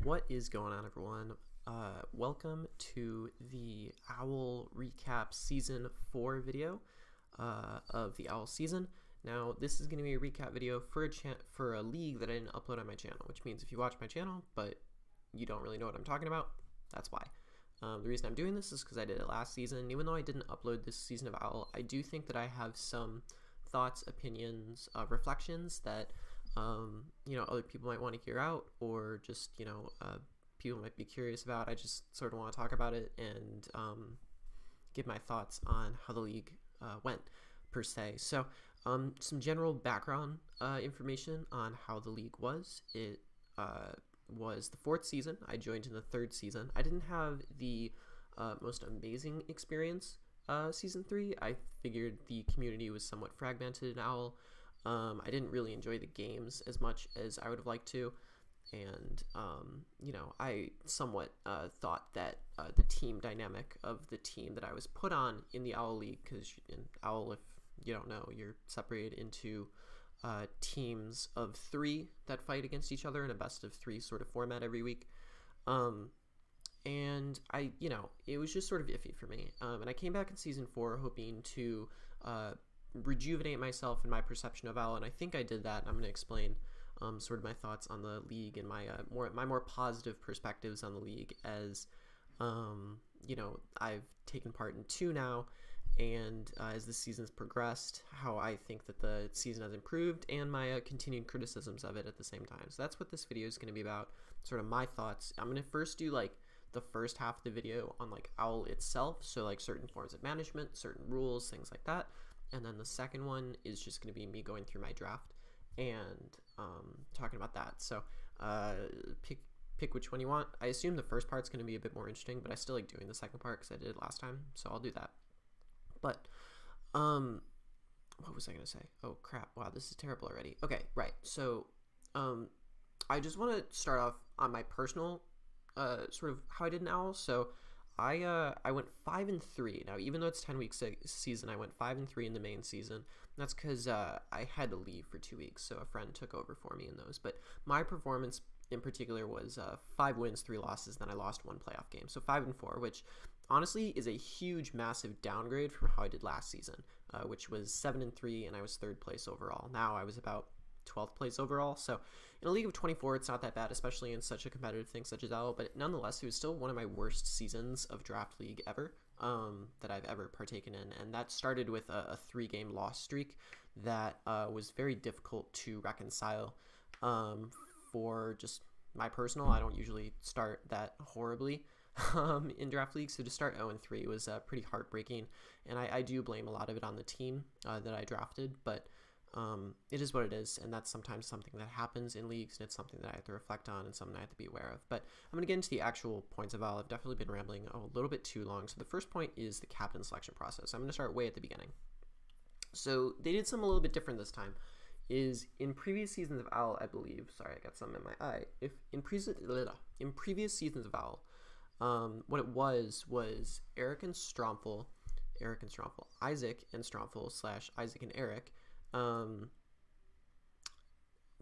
What is going on, everyone? Welcome to the Owl Recap Season 4 video of the Owl season. Now, this is going to be a recap video for a league that I didn't upload on my channel, which means if you watch my channel, but you don't really know what I'm talking about, that's why. The reason I'm doing this is because I did it last season. Even though I didn't upload this season of Owl, I do think that I have some thoughts, opinions, reflections that other people might want to hear out, or just people might be curious about. I just sort of want to talk about it and give my thoughts on how the league went per se. So some general background information on how the league was. It was the 4th season. I joined in the 3rd season. I didn't have the most amazing experience season 3. I figured the community was somewhat fragmented in Owl. I didn't really enjoy the games as much as I would have liked to, and I somewhat thought that the team dynamic of the team that I was put on in the Owl League, because in Owl, if you don't know, you're separated into teams of 3 that fight against each other in a best of 3 sort of format every week. And it was just sort of iffy for me. And I came back in season 4 hoping to rejuvenate myself and my perception of Owl, and I think I did that. And I'm going to explain sort of my thoughts on the league and my more positive perspectives on the league as I've taken part in 2 now, and as the season's progressed, how I think that the season has improved, and my continued criticisms of it at the same time. So that's what this video is going to be about, sort of my thoughts. I'm going to first do the first half of the video on Owl itself, so certain forms of management, certain rules, things like that. And then the second one is just going to be me going through my draft and talking about that. So pick which one you want. I assume the first part's going to be a bit more interesting, but I still like doing the second part because I did it last time, so I'll do that. But what was I going to say? Oh crap, wow, this is terrible already. Okay, right. So I just want to start off on my personal sort of how I did in Owl. So I went 5-3. Now, even though it's 10 weeks season, I went 5-3 in the main season. That's because I had to leave for 2 weeks, so a friend took over for me in those. But my performance in particular was 5 wins, 3 losses. Then I lost 1 playoff game, so 5-4, which honestly is a huge, massive downgrade from how I did last season, which was 7-3, and I was 3rd place overall. Now I was about 12th place overall. So in a league of 24, it's not that bad, especially in such a competitive thing such as Owl, but nonetheless, it was still one of my worst seasons of draft league ever that I've ever partaken in. And that started with a 3-game loss streak that was very difficult to reconcile for just my personal. I don't usually start that horribly in draft leagues, so to start 0-3 was pretty heartbreaking, and I do blame a lot of it on the team that I drafted, but it is what it is, and that's sometimes something that happens in leagues, and it's something that I have to reflect on and something I have to be aware of. But I'm going to get into the actual points of Owl. I've definitely been rambling a little bit too long. So the first point is the captain selection process. I'm going to start way at the beginning. So they did something a little bit different this time. Is in previous seasons of Owl, I believe, sorry, I got something in my eye. If in previous seasons of Owl, what it was Isaac and Stromful, Isaac and Stromful / Isaac and Eric,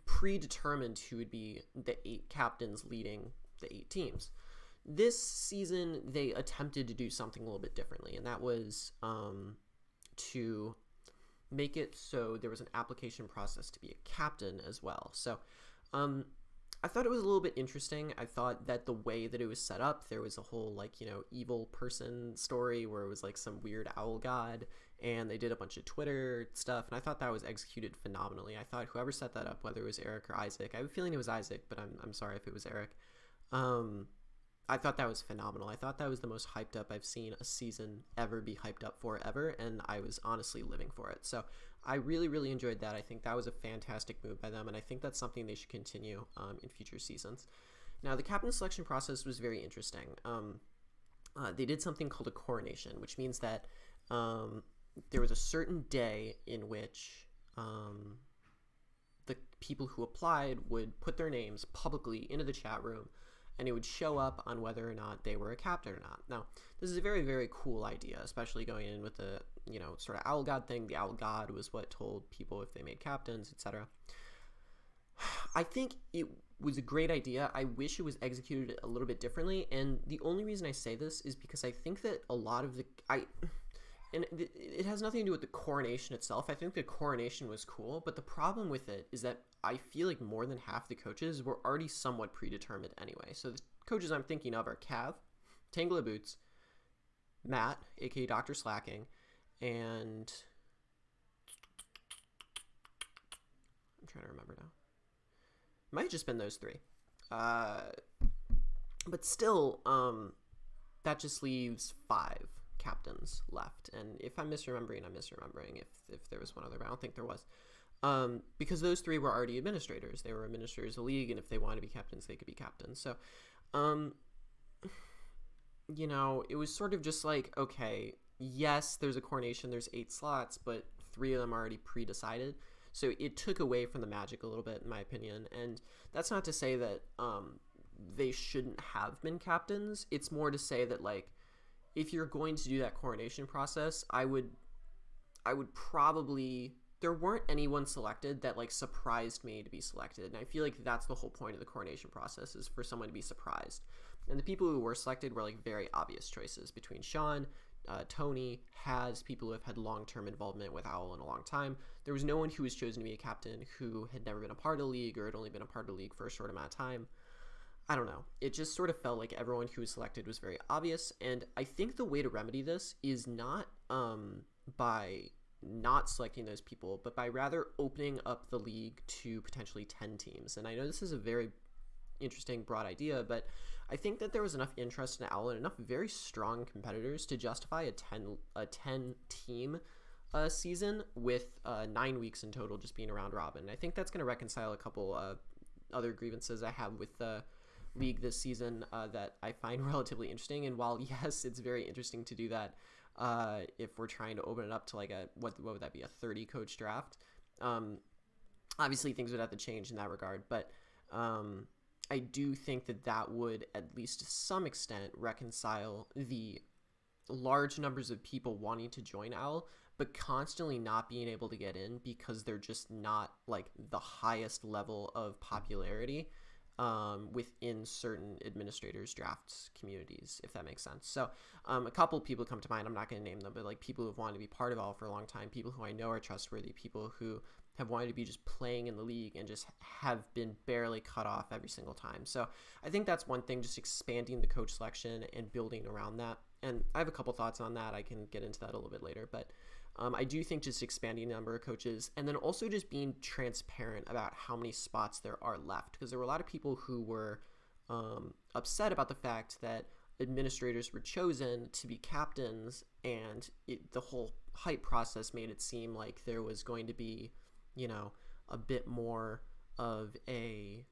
predetermined who would be the 8 captains leading the 8 teams. This season, they attempted to do something a little bit differently, and that was to make it so there was an application process to be a captain as well. So I thought it was a little bit interesting. I thought that the way that it was set up, there was a whole evil person story where it was some weird owl god, and they did a bunch of Twitter stuff, and I thought that was executed phenomenally. I thought whoever set that up, whether it was Eric or Isaac, I have a feeling it was Isaac, but I'm sorry if it was Eric. I thought that was phenomenal. I thought that was the most hyped up I've seen a season ever be hyped up for ever, and I was honestly living for it. So I really, really enjoyed that. I think that was a fantastic move by them, and I think that's something they should continue in future seasons. Now, the captain selection process was very interesting. They did something called a coronation, which means that there was a certain day in which the people who applied would put their names publicly into the chat room, and it would show up on whether or not they were a captain or not. Now, this is a very, very cool idea, especially going in with the, sort of owl god thing. The owl god was what told people if they made captains, etc. I think it was a great idea. I wish it was executed a little bit differently, and the only reason I say this is because I think that a lot of and it has nothing to do with the coronation itself. I think the coronation was cool, but the problem with it is that I feel like more than half the coaches were already somewhat predetermined anyway. So the coaches I'm thinking of are Cav, Tangle of Boots, Matt, aka Dr. Slacking, and I'm trying to remember now. It might have just been those three. But still, that just leaves 5 captains left. And if I'm misremembering, I'm misremembering if there was one other, but I don't think there was. Because those 3 were already administrators. They were administrators of the league, and if they wanted to be captains, they could be captains. So, you know, it was sort of just like, okay, yes, there's a coronation, there's 8 slots, but 3 of them are already pre-decided. So it took away from the magic a little bit, in my opinion. And that's not to say that they shouldn't have been captains. It's more to say that, like, if you're going to do that coronation process, I would probably, there weren't anyone selected that, like, surprised me to be selected. And I feel like that's the whole point of the coronation process, is for someone to be surprised. And the people who were selected were, like, very obvious choices between Sean, Tony, people who have had long-term involvement with Owl in a long time. There was no one who was chosen to be a captain who had never been a part of the league or had only been a part of the league for a short amount of time. I don't know. It just sort of felt like everyone who was selected was very obvious, and I think the way to remedy this is not by not selecting those people, but by rather opening up the league to potentially 10 teams. And I know this is a very interesting, broad idea, but I think that there was enough interest in Owl and enough very strong competitors to justify a 10 team season with 9 weeks in total just being a round robin. I think that's going to reconcile a couple other grievances I have with the league this season that I find relatively interesting. And while yes, it's very interesting to do that if we're trying to open it up to like a what would that be, a 30 coach draft, obviously things would have to change in that regard, but I do think that would, at least to some extent, reconcile the large numbers of people wanting to join Owl, but constantly not being able to get in because they're just not, like, the highest level of popularity within certain administrators' drafts communities, if that makes sense. So a couple of people come to mind. I'm not going to name them, but, like, people who've wanted to be part of Owl for a long time, people who I know are trustworthy, people who have wanted to be just playing in the league and just have been barely cut off every single time. So I think that's one thing, just expanding the coach selection and building around that. And I have a couple thoughts on that. I can get into that a little bit later, but I do think just expanding the number of coaches, and then also just being transparent about how many spots there are left, because there were a lot of people who were upset about the fact that administrators were chosen to be captains, and the whole hype process made it seem like there was going to be, you know, a bit more of a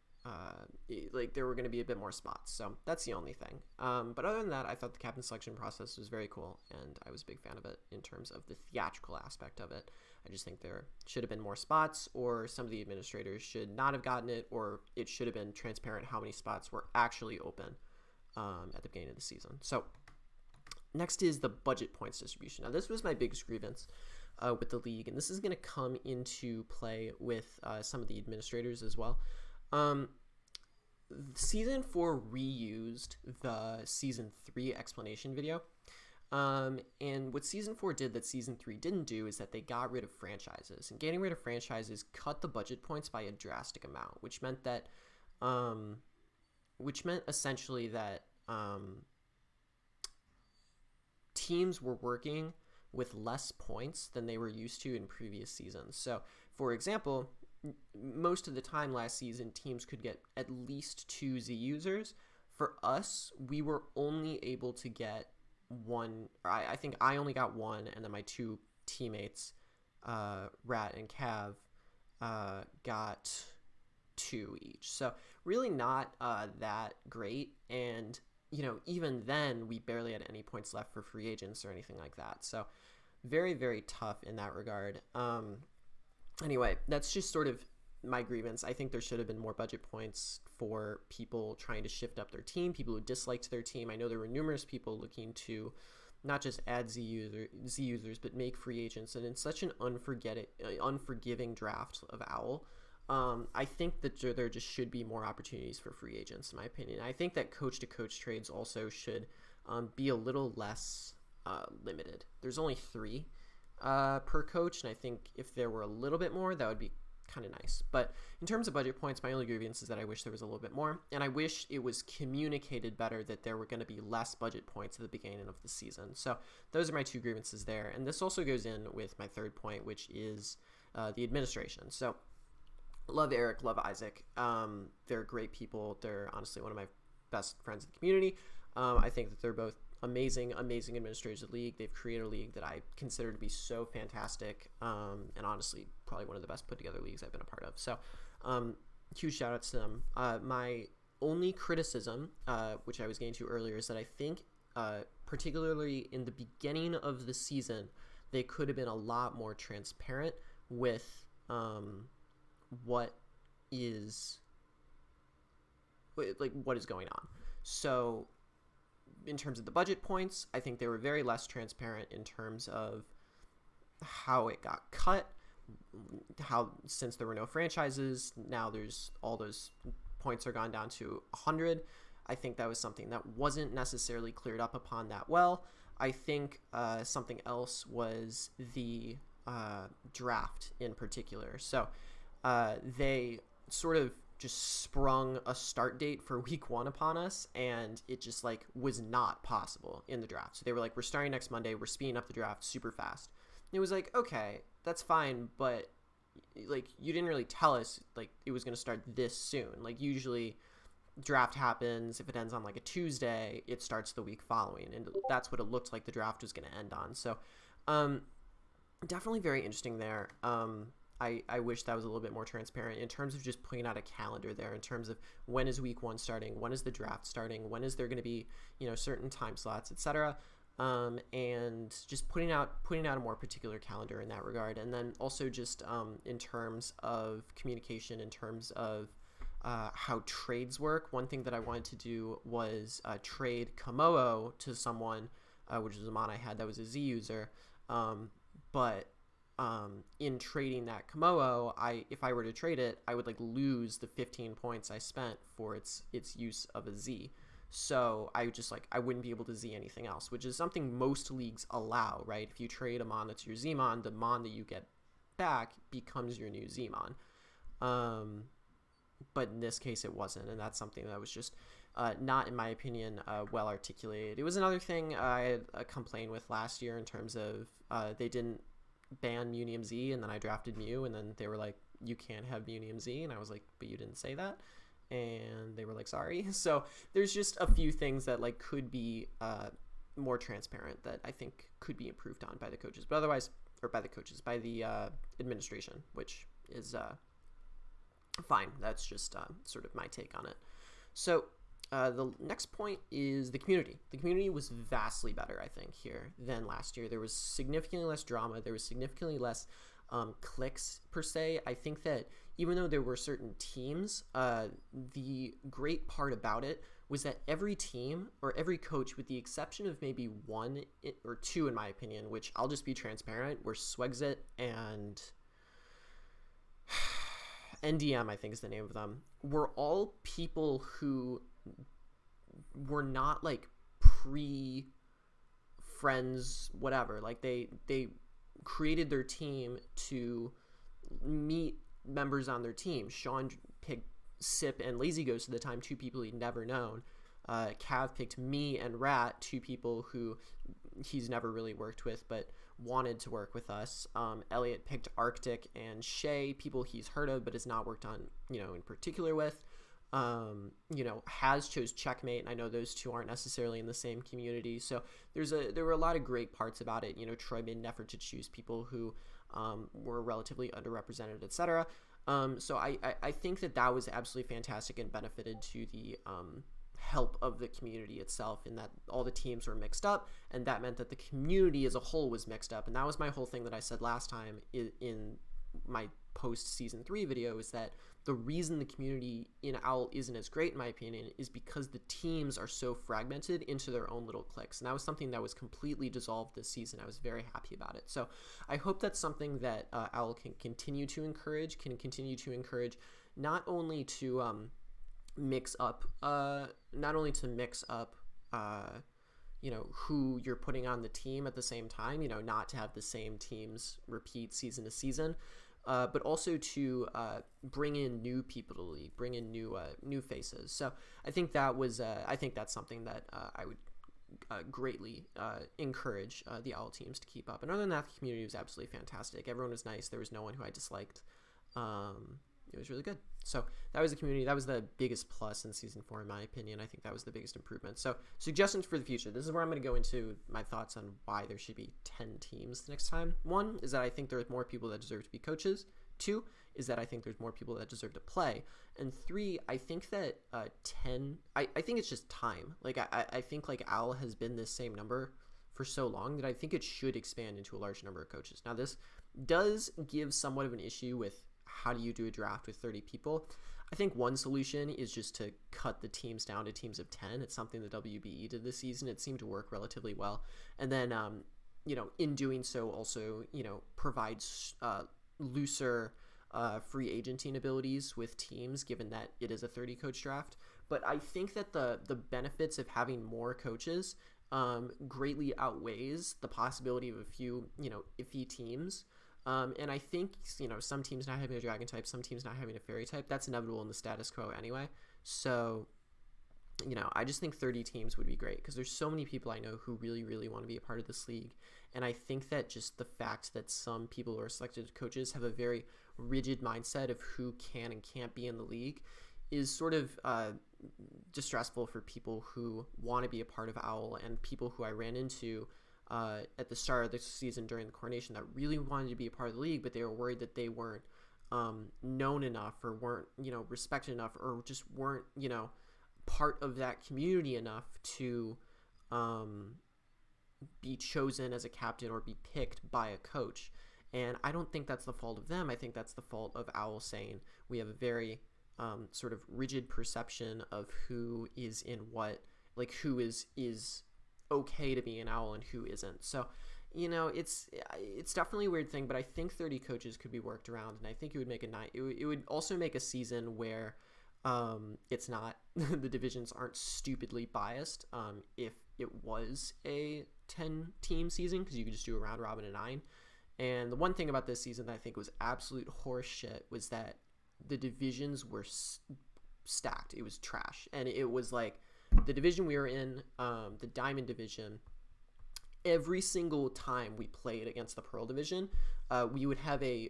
like there were going to be a bit more spots. So that's the only thing. But other than that, I thought the captain selection process was very cool, and I was a big fan of it in terms of the theatrical aspect of it. I just think there should have been more spots, or some of the administrators should not have gotten it, or it should have been transparent how many spots were actually open at the beginning of the season. So next is the budget points distribution. Now, this was my biggest grievance with the league, and this is going to come into play with some of the administrators as well. Season 4 reused the Season 3 explanation video, and what Season 4 did that Season 3 didn't do is that they got rid of franchises, and getting rid of franchises cut the budget points by a drastic amount, which meant essentially that teams were working with less points than they were used to in previous seasons. So, for example, most of the time last season, teams could get at least 2 Z users. For us, we were only able to get 1. I think I only got 1, and then my 2 teammates, Rat and Cav, got 2 each. So really not that great. And, you know, even then, we barely had any points left for free agents or anything like that. So very, very tough in that regard. Anyway, that's just sort of my grievance. I think there should have been more budget points for people trying to shift up their team, people who disliked their team. I know there were numerous people looking to not just add Z users, but make free agents. And in such an unforgiving draft of Owl, I think that there just should be more opportunities for free agents, in my opinion. I think that coach-to-coach trades also should be a little less limited. There's only 3 per coach, and I think if there were a little bit more, that would be kind of nice. But in terms of budget points, my only grievance is that I wish there was a little bit more, and I wish it was communicated better that there were going to be less budget points at the beginning of the season. So those are my 2 grievances there, and this also goes in with my 3rd point, which is the administration. So love Eric, love Isaac. They're great people. They're honestly one of my best friends in the community. I think that they're both amazing administrators of the league. They've created a league that I consider to be so fantastic, and honestly probably one of the best put together leagues I've been a part of. So huge shout outs to them. My only criticism, which I was getting to earlier, is that I think particularly in the beginning of the season, they could have been a lot more transparent with what is going on. So in terms of the budget points, I think they were very less transparent in terms of how it got cut, how since there were no franchises, now there's all those points are gone down to 100. I think that was something that wasn't necessarily cleared up upon that well. I think something else was the draft in particular. So they sort of just sprung a start date for week 1 upon us, and it just like was not possible in the draft. So they were like, we're starting next Monday, we're speeding up the draft super fast. And it was like, okay, that's fine, but like you didn't really tell us like it was going to start this soon. Like usually draft happens, if it ends on like a Tuesday, it starts the week following, and that's what it looked like the draft was going to end on. So definitely very interesting there. I wish that was a little bit more transparent in terms of just putting out a calendar there, in terms of when is week 1 starting, when is the draft starting, when is there going to be, certain time slots, etc. And just putting out a more particular calendar in that regard. And then also just in terms of communication, in terms of how trades work. One thing that I wanted to do was trade Comeau to someone, which was a mon I had that was a Z user. But in trading that Comeau, if I were to trade it, I would lose the 15 points I spent for its use of a Z. So I wouldn't be able to Z anything else, which is something most leagues allow, right? If you trade a mon that's your Z-mon, the mon that you get back becomes your new Z-mon. But in this case it wasn't, and that's something that was just not, in my opinion, well articulated. It was another thing I had a complaint with last year in terms of they didn't ban Munium Z, and then I drafted Mew, and then they were like, you can't have Munium Z, and I was like, but you didn't say that, and they were like, sorry. So there's just a few things that could be more transparent that I think could be improved on by the coaches, but otherwise, or by the administration, which is fine. That's just sort of my take on it. So the next point is the community. The community was vastly better, I think, here than last year. There was significantly less drama. There was significantly less clicks, per se. I think that even though there were certain teams, the great part about it was that every team or every coach, with the exception of maybe one or two, in my opinion, which I'll just be transparent, were Swexit and NDM, I think is the name of them, were all people who were not pre-friends, whatever. They created their team to meet members on their team. Sean picked Sip and Lazy Ghost at the time, two people he'd never known. Cav picked me and Rat, two people who he's never really worked with but wanted to work with us. Elliot picked Arctic and Shay, people he's heard of but has not worked on, in particular with. Has chose Checkmate, and I know those two aren't necessarily in the same community, so there were a lot of great parts about it. Troy made an effort to choose people who were relatively underrepresented, etc. So I think that was absolutely fantastic and benefited to the help of the community itself, in that all the teams were mixed up, and that meant that the community as a whole was mixed up. And that was my whole thing that I said last time in my post season 3 video is that the reason the community in OWL isn't as great, in my opinion, is because the teams are so fragmented into their own little cliques. And that was something that was completely dissolved this season. I was very happy about it. So I hope that's something that OWL can continue to encourage, not only to mix up, who you're putting on the team at the same time, not to have the same teams repeat season to season, but also to bring in new people to the league, bring in new faces. So I think that's something that I would greatly encourage the OWL teams to keep up. And other than that, the community was absolutely fantastic. Everyone was nice. There was no one who I disliked. It was really good. So that was the community. That was the biggest plus in season 4, in my opinion. I think that was the biggest improvement. So suggestions for the future. This is where I'm going to go into my thoughts on why there should be 10 teams the next time. 1 is that I think there's more people that deserve to be coaches. 2 is that I think there's more people that deserve to play. And 3, I think that 10, I think it's just time. Like, I think like OWL has been this same number for so long that I think it should expand into a large number of coaches. Now, this does give somewhat of an issue with how do you do a draft with 30 people. I think one solution is just to cut the teams down to teams of 10. It's something the WBE did this season. It seemed to work relatively well. And then, in doing so also, provides looser free agenting abilities with teams, given that it is a 30 coach draft. But I think that the benefits of having more coaches greatly outweighs the possibility of a few, iffy teams. And I think, some teams not having a dragon type, some teams not having a fairy type, that's inevitable in the status quo anyway. So, I just think 30 teams would be great because there's so many people I know who really, really want to be a part of this league. And I think that just the fact that some people who are selected coaches have a very rigid mindset of who can and can't be in the league is sort of distressful for people who want to be a part of OWL and people who I ran into at the start of the season during the coronation that really wanted to be a part of the league, but they were worried that they weren't known enough or weren't, respected enough or just weren't, part of that community enough to be chosen as a captain or be picked by a coach. And I don't think that's the fault of them. I think that's the fault of OWL saying we have a very sort of rigid perception of who is in what, like who is okay to be an OWL and who isn't. So, it's definitely a weird thing, but I think 30 coaches could be worked around, and I think it would make it would also make a season where it's not the divisions aren't stupidly biased. If it was a 10 team season, because you could just do a round robin of 9. And the one thing about this season that I think was absolute horse shit was that the divisions were stacked. It was trash, and it was like the division we were in, the Diamond Division, every single time we played against the Pearl Division, we would have a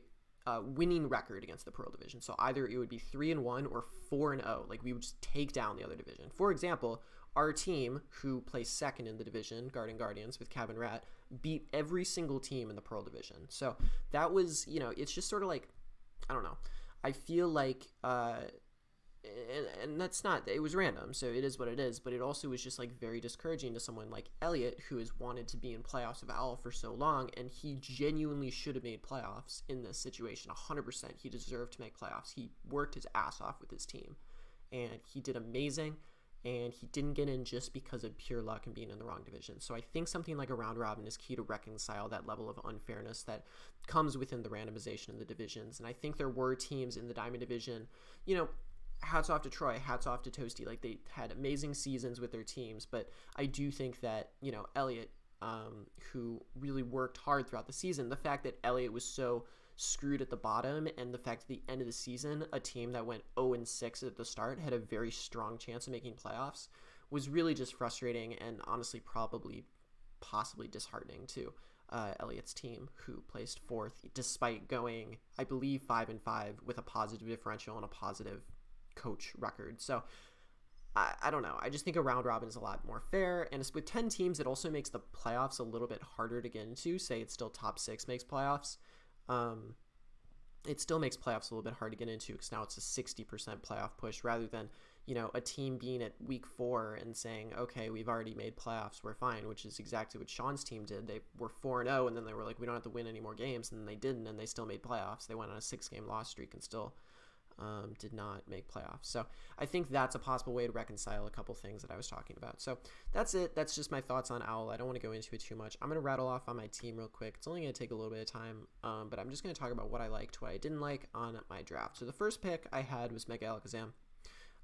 winning record against the Pearl Division. So either it would be 3-1 or 4-0. Like, we would just take down the other division. For example, our team, who placed second in the division, Garden Guardians with Cabin Rat, beat every single team in the Pearl Division. So that was, it's just sort of like, I don't know. I feel like and that's not, it was random, so it is what it is, but it also was just like very discouraging to someone like Elliot, who has wanted to be in playoffs of OWL for so long, and he genuinely should have made playoffs in this situation. 100% he deserved to make playoffs. He worked his ass off with his team and he did amazing, and he didn't get in just because of pure luck and being in the wrong division. So I think something like a round robin is key to reconcile that level of unfairness that comes within the randomization of the divisions. And I think there were teams in the Diamond Division, hats off to Troy, hats off to Toasty. Like, they had amazing seasons with their teams, but I do think that, Elliot, who really worked hard throughout the season, the fact that Elliot was so screwed at the bottom, and the fact at the end of the season, a team that went 0-6 at the start had a very strong chance of making playoffs, was really just frustrating and honestly possibly disheartening to Elliot's team, who placed 4th despite going, I believe, 5-5 with a positive differential and a positive coach record. So I don't know. I just think a round robin is a lot more fair, and with 10 teams, it also makes the playoffs a little bit harder to get into. Say it's still top 6 makes playoffs. It still makes playoffs a little bit hard to get into because now it's a 60% playoff push rather than, a team being at week 4 and saying, okay, we've already made playoffs, we're fine, which is exactly what Sean's team did. They were 4-0, and then they were like, we don't have to win any more games, and then they didn't, and they still made playoffs. They went on a 6-game loss streak and still did not make playoffs. So I think that's a possible way to reconcile a couple things that I was talking about. So that's it. That's just my thoughts on Owl. I don't want to go into it too much. I'm going to rattle off on my team real quick. It's only going to take a little bit of time, but I'm just going to talk about what I liked, what I didn't like on my draft. So the first pick I had was Mega Alakazam.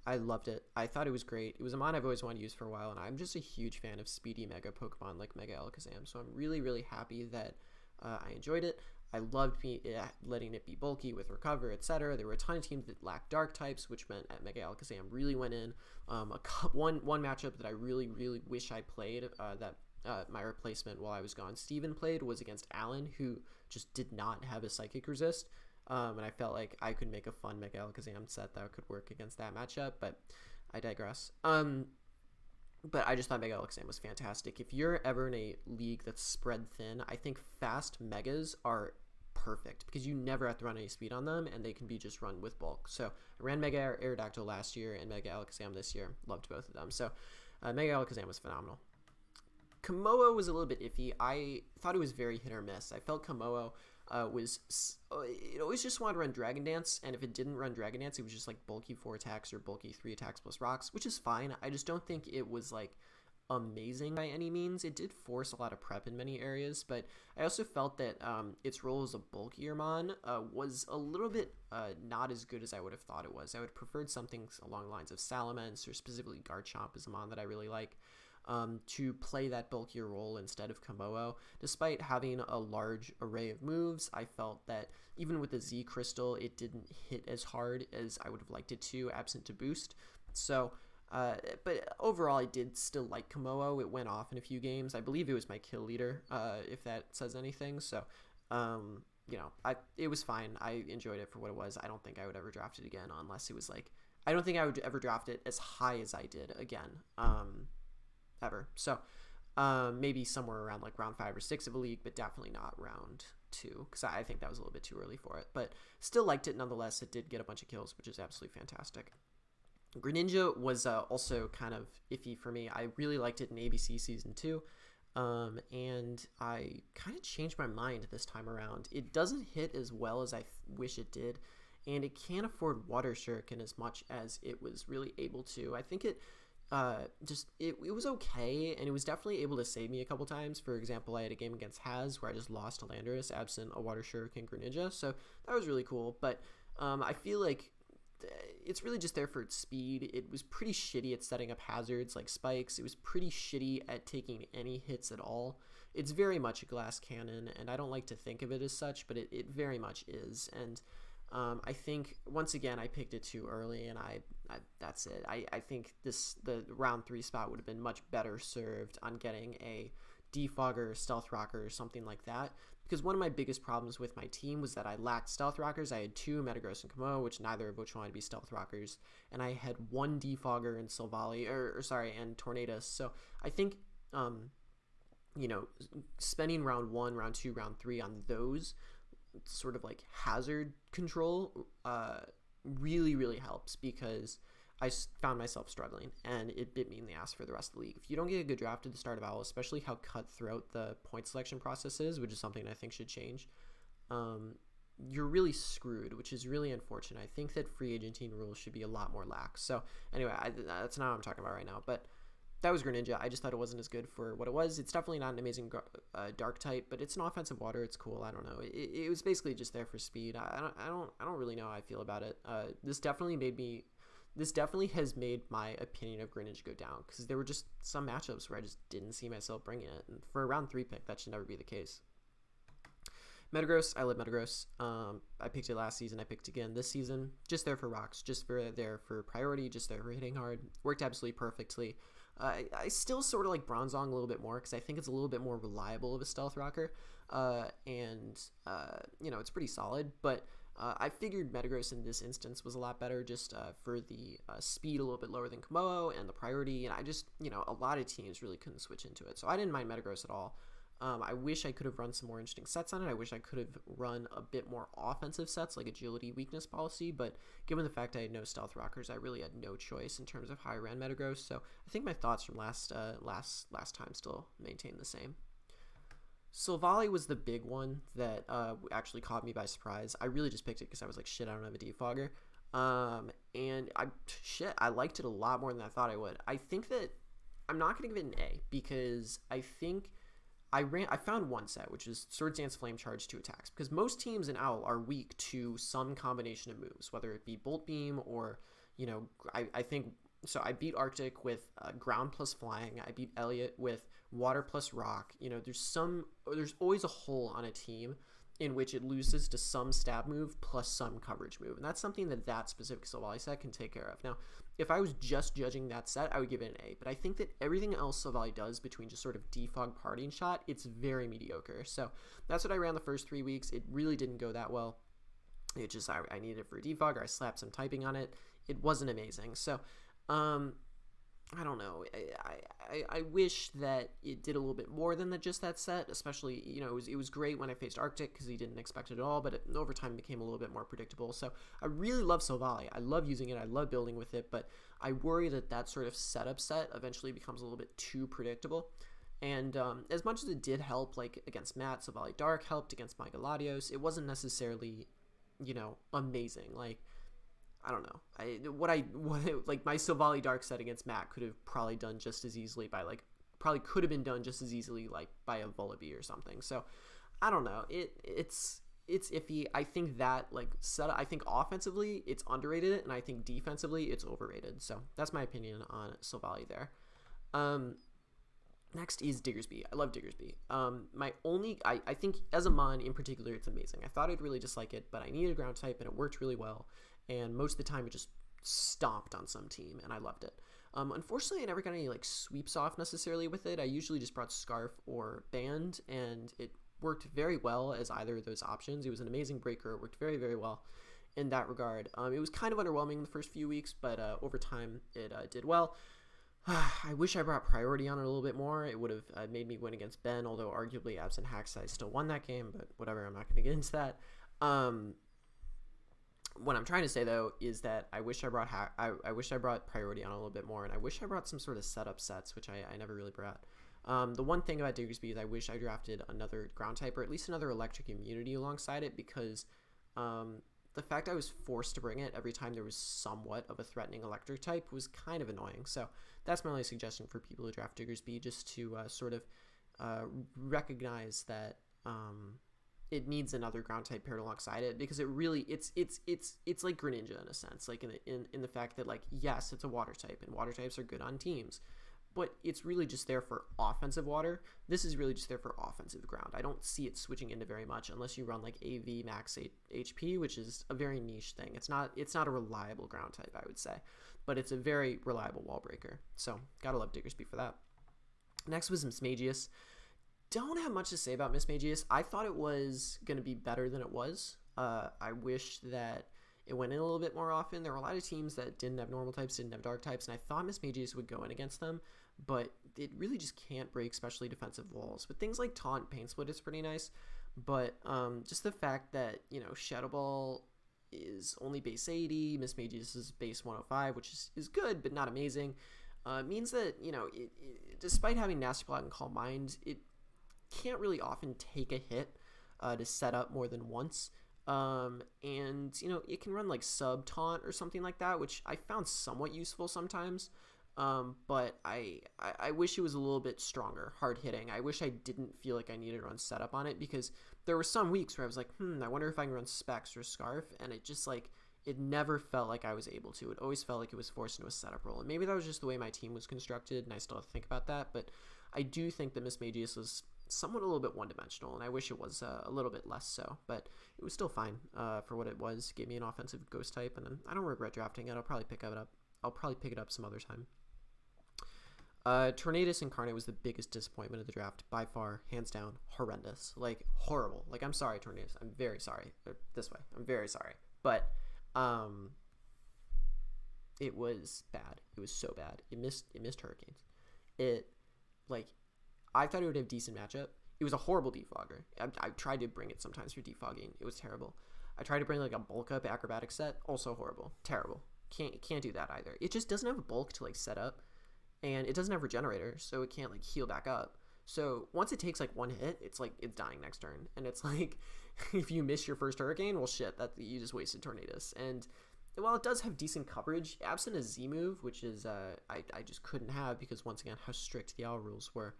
I loved it. I thought it was great. It was a mon I've always wanted to use for a while, and I'm just a huge fan of speedy Mega Pokemon like Mega Alakazam. So I'm really, really happy that I enjoyed it. I loved letting it be bulky with Recover, etc. There were a ton of teams that lacked Dark types, which meant at Mega Alakazam really went in. One matchup that I really, really wish I played that my replacement while I was gone, Steven, played was against Alan, who just did not have a Psychic Resist. And I felt like I could make a fun Mega Alakazam set that could work against that matchup, but I digress. But I just thought Mega Alakazam was fantastic. If you're ever in a league that's spread thin, I think fast Megas are perfect because you never have to run any speed on them, and they can be just run with bulk. So I ran Mega Aerodactyl last year and Mega Alakazam this year. Loved both of them. So Mega Alakazam was phenomenal. Comeau was a little bit iffy. I thought it was very hit or miss. I felt Comeau it always just wanted to run Dragon Dance, and if it didn't run Dragon Dance, it was just like bulky 4 attacks or bulky 3 attacks plus rocks, which is fine. I just don't think it was like amazing by any means. It did force a lot of prep in many areas, but I also felt that its role as a bulkier mon was a little bit not as good as I would have thought it was. I would have preferred something along the lines of Salamence, or specifically Garchomp is a mon that I really like. To play that bulkier role instead of Comeau. Despite having a large array of moves, I felt that even with the Z Crystal, it didn't hit as hard as I would have liked it to, absent to boost. So, but overall, I did still like Comeau. It went off in a few games. I believe it was my kill leader, if that says anything. So, it was fine. I enjoyed it for what it was. I don't think I would ever draft it again unless it was like, I don't think I would ever draft it as high as I did again. Ever. So maybe somewhere around like round 5 or 6 of a league, but definitely not round 2 because I think that was a little bit too early for it, but still liked it nonetheless. It did get a bunch of kills, which is absolutely fantastic. Greninja was also kind of iffy for me. I really liked it in ABC Season 2, and I kind of changed my mind this time around. It doesn't hit as well as I wish it did, and it can't afford Water Shuriken as much as it was really able to. I think it was okay, and it was definitely able to save me a couple times. For example, I had a game against Haz where I just lost to Landorus absent a Water Shuriken Greninja, so that was really cool. But I feel like it's really just there for its speed. It was pretty shitty at setting up hazards like spikes. It was pretty shitty at taking any hits at all. It's very much a glass cannon, and I don't like to think of it as such, but it very much is. And I think once again I picked it too early, and I that's it. I think the round 3 spot would have been much better served on getting a Defogger, Stealth Rocker, or something like that. Because one of my biggest problems with my team was that I lacked Stealth Rockers. I had 2 Metagross and Comeau, which neither of which wanted to be Stealth Rockers, and I had 1 Defogger and Silvally, and Tornadus. So I think spending round 1, round 2, round 3 on those sort of like hazard control really, really helps, because I found myself struggling, and it bit me in the ass for the rest of the league. If you don't get a good draft at the start of Owl, especially how cutthroat the point selection process is, which is something I think should change, you're really screwed, which is really unfortunate. I think that free agenting rules should be a lot more lax. So anyway, that's not what I'm talking about right now, but that was Greninja. I just thought it wasn't as good for what it was. It's definitely not an amazing dark type, but it's an offensive water. It's cool. I don't know. It was basically just there for speed. I don't really know how I feel about it. This definitely has made my opinion of Greninja go down, because there were just some matchups where I just didn't see myself bringing it. And for a round 3 pick, that should never be the case. Metagross, I love Metagross. I picked it last season. I picked again this season. Just there for rocks. Just there for priority. Just there for hitting hard. Worked absolutely perfectly. I still sort of like Bronzong a little bit more, because I think it's a little bit more reliable of a stealth rocker, and it's pretty solid. But I figured Metagross in this instance was a lot better, just for the speed a little bit lower than Comeau and the priority. And I just a lot of teams really couldn't switch into it, so I didn't mind Metagross at all. I wish I could have run some more interesting sets on it. I wish I could have run a bit more offensive sets like agility weakness policy, but given the fact I had no stealth rockers, I really had no choice in terms of how I ran Metagross. So I think my thoughts from last time still maintain the same. Silvally was the big one that actually caught me by surprise. I really just picked it because I was like, shit, I don't have a defogger. And I liked it a lot more than I thought I would. I think that I'm not going to give it an A because I think I found one set, which is Swords Dance Flame Charge 2 attacks, because most teams in Owl are weak to some combination of moves, whether it be Bolt Beam or, I think, so I beat Arctic with ground plus flying. I beat Elliot with water plus rock. There's always a hole on a team in which it loses to some stab move plus some coverage move, and that's something that specific Silvally set can take care of. Now, if I was just judging that set, I would give it an A, but I think that everything else Silvally does between just sort of defog parting shot, it's very mediocre. So that's what I ran the first 3 weeks. It really didn't go that well. It just, I needed it for a defogger. I slapped some typing on it. It wasn't amazing. So I don't know. I wish that it did a little bit more than just that set, especially, it was great when I faced Arctic because he didn't expect it at all, but over time it became a little bit more predictable. So I really love Silvally. I love using it. I love building with it, but I worry that sort of setup set eventually becomes a little bit too predictable. And as much as it did help, like against Matt, Silvally Dark helped against my Galadios, it wasn't necessarily, amazing. Like, I don't know. Like my Silvally Dark set against Matt could have probably done just as easily by could have been done just as easily like by a Volibear or something. So I don't know. It's iffy. I think that I think offensively it's underrated, and I think defensively it's overrated. So that's my opinion on Silvally there. Next is Diggersby. I love Diggersby. I think as a mon in particular, it's amazing. I thought I'd really dislike it, but I needed a ground type and it worked really well. And most of the time it just stomped on some team, and I loved it. Unfortunately, I never got any sweeps off necessarily with it. I usually just brought Scarf or Band, and it worked very well as either of those options. It was an amazing breaker. It worked very, very well in that regard. It was kind of underwhelming the first few weeks, but over time it did well. I wish I brought priority on it a little bit more. It would have made me win against Ben, although arguably absent hacks I still won that game, but whatever, I'm not going to get into that. What I'm trying to say though is that I wish I brought priority on a little bit more, and I wish I brought some sort of setup sets, which I never really brought. The one thing about Diggersby is I wish I drafted another ground type or at least another electric immunity alongside it, because the fact I was forced to bring it every time there was somewhat of a threatening electric type was kind of annoying. So that's my only suggestion for people who draft Diggersby, just to sort of recognize that it needs another ground type paired alongside it, because it really it's like Greninja in a sense, like in the fact that yes, it's a water type and water types are good on teams, but it's really just there for offensive water. This is really just there for offensive ground. I don't see it switching into very much unless you run AV max HP, which is a very niche thing. It's not a reliable ground type, I would say, but it's a very reliable wall breaker. So gotta love Diggersby for that. Next was Mismagius. Don't have much to say about Mismagius. I thought it was going to be better than it was. I wish that it went in a little bit more often. There were a lot of teams that didn't have normal types, didn't have dark types, and I thought Mismagius would go in against them, but it really just can't break especially defensive walls. But things like Taunt, Pain Split is pretty nice, but just the fact that, Shadow Ball is only base 80, Mismagius is base 105, which is good, but not amazing, means that, despite having Nasty Plot and Calm Mind, it can't really often take a hit to set up more than once, and it can run sub taunt or something like that, which I found somewhat useful sometimes, but I wish it was a little bit stronger, hard hitting. I wish I didn't feel like I needed to run setup on it, because there were some weeks where I was like, I wonder if I can run Specs or Scarf, and it just it never felt like I was able to. It always felt like it was forced into a setup role, and maybe that was just the way my team was constructed, and I still have to think about that, but I do think that Mismagius was somewhat a little bit one-dimensional, and I wish it was a little bit less so, but it was still fine for what it was. It gave me an offensive ghost type, and I don't regret drafting it. I'll probably pick it up some other time. Tornadus Incarnate was the biggest disappointment of the draft by far, hands down. Horrendous, horrible. I'm sorry, Tornadus. I'm very sorry. This way, I'm very sorry, but it was bad. It was so bad. It missed Hurricanes. I thought it would have decent matchup. It was a horrible defogger. I tried to bring it sometimes for defogging. It was terrible. I tried to bring like a bulk up acrobatic set. Also horrible. Terrible. Can't do that either. It just doesn't have a bulk to like set up, and it doesn't have regenerator, so it can't like heal back up. So once it takes like one hit, it's like it's dying next turn, and it's like if you miss your first hurricane, well shit, that you just wasted Tornadus. And while it does have decent coverage, absent a Z move, which is I just couldn't have because once again how strict the owl rules were.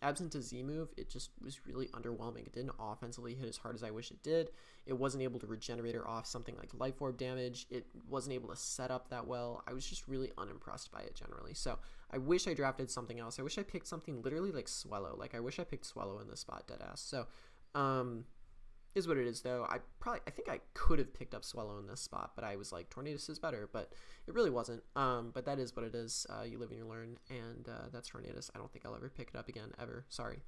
Absent a Z move, it just was really underwhelming. It didn't offensively hit as hard as I wish it did. It wasn't able to regenerator off something like Life Orb damage. It wasn't able to set up that well. I was just really unimpressed by it generally. So I wish I drafted something else. I wish I picked something literally like Swellow. Like I wish I picked Swellow in this spot, deadass. So is what it is though. I think I could have picked up Swellow in this spot, but I was like Tornadus is better, but it really wasn't. But that is what it is. You live and you learn, and that's Tornadus. I don't think I'll ever pick it up again, ever. Sorry.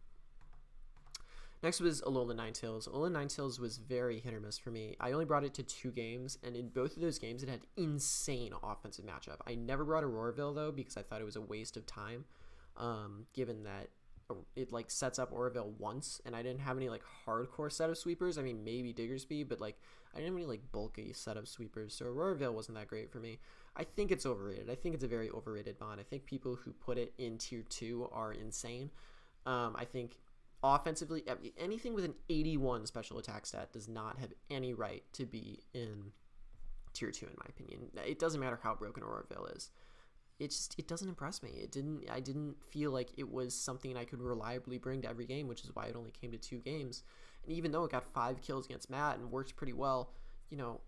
Next was Alolan Ninetales. Alolan Ninetales was very hit or miss for me. I only brought it to 2 games, and in both of those games, it had insane offensive matchup. I never brought Auroraville though because I thought it was a waste of time, given that it like sets up Auroraville once, and I didn't have any like hardcore setup sweepers. I mean, maybe Diggersby, but like I didn't have any like bulky setup sweepers, so Auroraville wasn't that great for me. I think it's overrated. I think it's a very overrated mod. I think people who put it in tier 2 are insane. I think offensively, anything with an 81 special attack stat does not have any right to be in tier 2 in my opinion. It doesn't matter how broken Auroraville is. It doesn't impress me. I didn't feel like it was something I could reliably bring to every game, which is why it only came to 2 games. And even though it got 5 kills against Matt and worked pretty well, you know,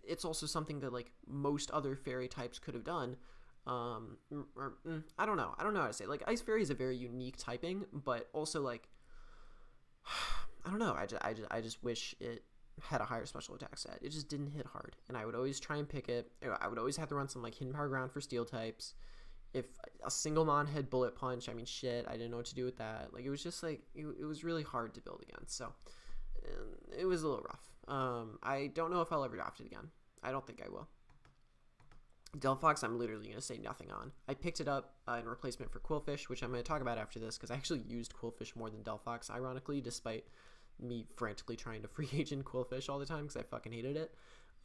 it's also something that like most other fairy types could have done. I don't know how to say it. Like Ice Fairy is a very unique typing, but also like I don't know. I just wish it had a higher special attack stat. It just didn't hit hard, and I would always try and pick it. I would always have to run some like hidden power ground for steel types. If a single mon had bullet punch, I mean shit, I didn't know what to do with that. Like it was just like it was really hard to build against. So it was a little rough. I don't know if I'll ever draft it again. I don't think I will. Delphox, I'm literally going to say nothing on. I picked it up in replacement for Quillfish, which I'm going to talk about after this because I actually used Quillfish more than Delphox, ironically, despite me frantically trying to free agent Quillfish all the time because I fucking hated it.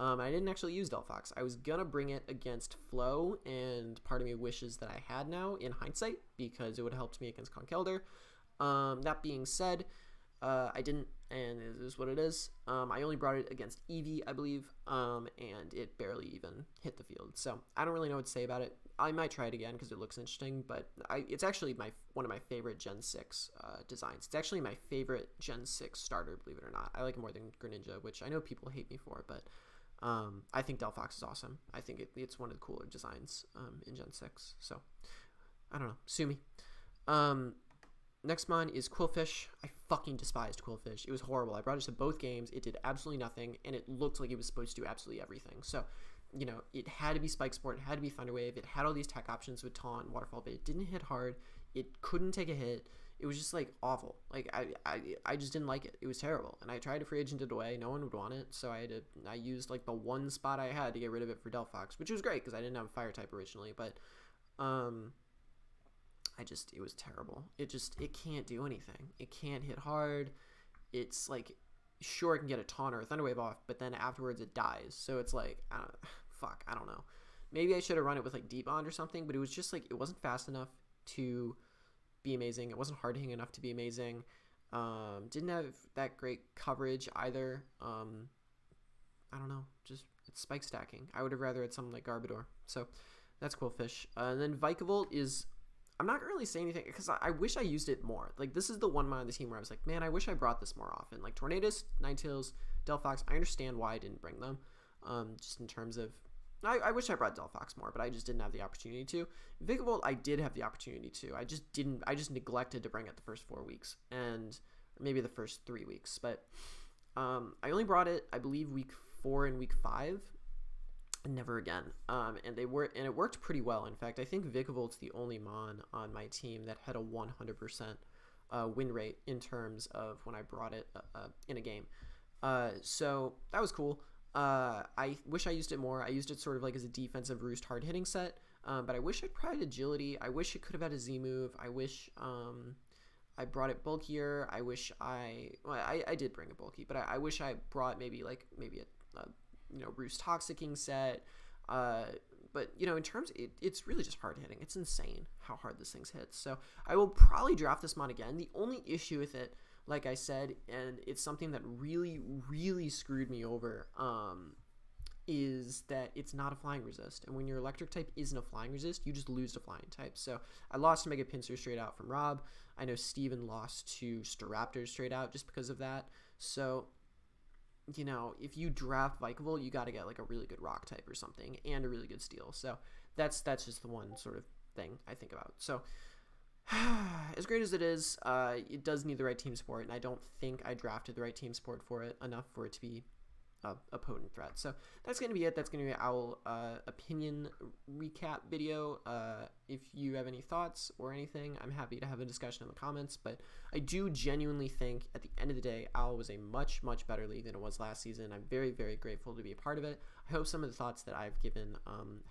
I didn't actually use Delphox. I was going to bring it against Flo, and part of me wishes that I had now in hindsight because it would have helped me against Conkeldurr. That being said, I didn't, and it is what it is. I only brought it against Eevee, I believe, and it barely even hit the field. So I don't really know what to say about it. I might try it again because it looks interesting, but it's actually one of my favorite Gen 6 designs. It's actually my favorite Gen 6 starter, believe it or not. I like it more than Greninja, which I know people hate me for, but I think Delphox is awesome. I think it's one of the cooler designs in Gen 6. So I don't know. Sue me. Next mon is Quillfish. I fucking despised Quillfish. It was horrible. I brought it to both games. It did absolutely nothing, and it looked like it was supposed to do absolutely everything. So, you know, it had to be Spike Sport. It had to be Thunder Wave. It had all these tech options with Taunt and Waterfall, but it didn't hit hard. It couldn't take a hit. It was just, like, awful. Like, I just didn't like it. It was terrible. And I tried to free agent it away. No one would want it, so I used, like, the one spot I had to get rid of it for Delphox, which was great because I didn't have a Fire type originally, but, it was terrible. It can't do anything. It can't hit hard. It's like, sure, it can get a taunt or a Thunder Wave off, but then afterwards it dies. So it's like, I don't know. Maybe I should have run it with like D-Bond or something, but it was just like, it wasn't fast enough to be amazing. It wasn't hard hitting enough to be amazing. Didn't have that great coverage either. I don't know. Just, it's spike stacking. I would have rather had something like Garbodor. So that's Quillfish. And then Vikavolt is, I'm not really saying anything because I wish I used it more. Like, this is the one mon on the team where I was like, man, I wish I brought this more often. Like, Tornadus, Ninetales, Delphox, I understand why I didn't bring them. Just in terms of, I wish I brought Delphox more, but I just didn't have the opportunity to. Vikavolt, I did have the opportunity to. I just neglected to bring it the first 4 weeks, and maybe the first 3 weeks. But I only brought it, I believe, week 4 and week 5. Never again. And it worked pretty well. In fact, I think Vikavolt's the only mon on my team that had a 100% win rate in terms of when I brought it in a game. So that was cool. I wish I used it more. I used it sort of like as a defensive roost hard hitting set. But I wish it probably had agility. I wish it could have had a Z move. I wish I brought it bulkier. I wish I did bring it bulky, but I wish I brought maybe a Roost Toxicking set. But in terms, it's really just hard hitting. It's insane how hard this thing hits. So I will probably draft this mod again. The only issue with it, like I said, and it's something that really, really screwed me over, is that it's not a flying resist. And when your electric type isn't a flying resist, you just lose to flying type. So I lost to Mega Pinsir straight out from Rob. I know Steven lost to Staraptor straight out just because of that. So, if you draft Vikavolt, you got to get like a really good rock type or something and a really good steel. So that's just the one sort of thing I think about. So as great as it is, it does need the right team support, and I don't think I drafted the right team support for it enough for it to be a potent threat. So that's going to be it. That's going to be our opinion recap video. If you have any thoughts or anything, I'm happy to have a discussion in the comments, but I do genuinely think at the end of the day, OWL was a much, much better league than it was last season. I'm very, very grateful to be a part of it. I hope some of the thoughts that I've given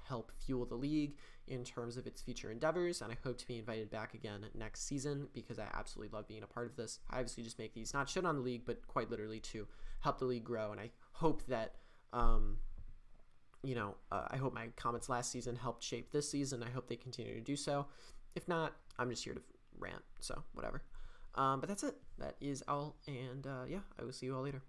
help fuel the league in terms of its future endeavors, and I hope to be invited back again next season because I absolutely love being a part of this. I obviously just make these not shit on the league, but quite literally to help the league grow, and I hope that I hope my comments last season helped shape this season. I hope they continue to do so. If not, I'm just here to rant, so whatever. But that's it. That is all, and I will see you all later.